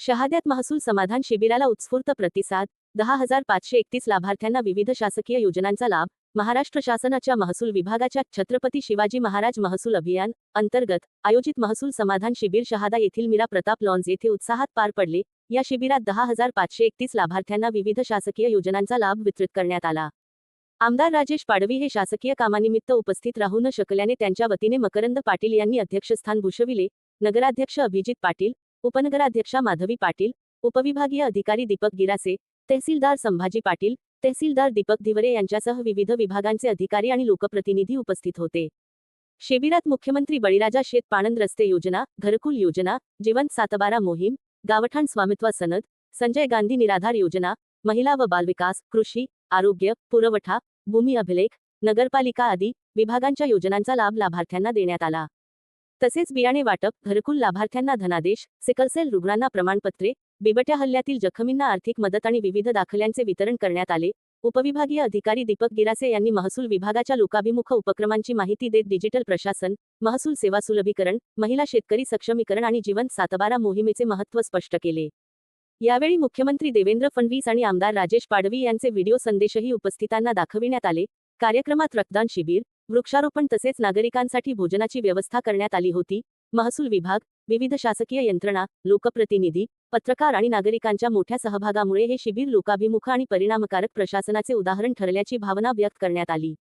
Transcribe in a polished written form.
शहाद्यात महसूल समाधान शिबिराला उत्स्फूर्त प्रतिसाद. 10,531 लाभार्थ्यांना विविध शासकीय योजनांचा लाभ. महाराष्ट्र शासनाच्या महसूल विभागाच्या छत्रपती शिवाजी महाराज महसूल अभियान अंतर्गत आयोजित महसूल समाधान शिबिर शहादा येथील मीरा प्रताप लॉन्स येथे उत्साहात पार पडले. या शिबिरात 10,531 लाभार्थ्यांना विविध शासकीय योजनांचा लाभ वितरित करण्यात आला. आमदार राजेश पाडवी हे शासकीय कामानिमित्त उपस्थित राहू न शकल्याने त्यांच्या वतीने मकरंद पाटील यांनी अध्यक्षस्थान भूषविले. नगराध्यक्ष अभिजित पाटील, उपनगराध्यक्षा माधवी पाटील, उपविभागीय अधिकारी दीपक गिरासे, तहसीलदार संभाजी पाटील, तहसीलदार दीपक धिवरे यांच्यासह विविध विभागांचे अधिकारी आणि लोकप्रतिनिधी उपस्थित होते. शिबिरात मुख्यमंत्री बळीराजा शेत पाणंद रस्ते योजना, घरकुल योजना, जीवन सातबारा मोहीम, गावठाण स्वामित्व सनद, संजय गांधी निराधार योजना, महिला व बालविकास, कृषी, आरोग्य, पुरवठा, भूमी अभिलेख, नगरपालिका आदी विभागांच्या योजनांचा लाभ लाभार्थ्यांना देण्यात आला. तसेच बियाणे वाटप, घरकुल लाभार्थ्यांना धनादेश, सिकलसेल रुग्णांना प्रमाणपत्रे, बिबट्या हल्ल्यातील जखमींना आर्थिक मदत आणि विविध दाखल्यांचे वितरण करण्यात आले. उपविभागीय अधिकारी दीपक गिरासे यांनी महसूल विभागाच्या लोकाभिमुख उपक्रमांची माहिती देत डिजिटल प्रशासन, महसूल सेवा सुलभीकरण, महिला शेतकरी सक्षमीकरण आणि जीवन सातबारा मोहिमेचे महत्त्व स्पष्ट केले. यावेळी मुख्यमंत्री देवेंद्र फडणवीस आणि आमदार राजेश पाडवी यांचे व्हिडिओ संदेशही उपस्थितांना दाखविण्यात आले. कार्यक्रमात रक्तदान शिबिर, वृक्षारोपण तसेच नागरिकांसाठी भोजनाची व्यवस्था करण्यात आली होती. महसूल विभाग, विविध शासकीय यंत्रणा, लोकप्रतिनिधी, पत्रकार आणि नागरिकांच्या मोठ्या सहभागामुळे हे शिबिर लोकाभिमुख आणि परिणामकारक प्रशासनाचे उदाहरण ठरल्याची भावना व्यक्त करण्यात आली.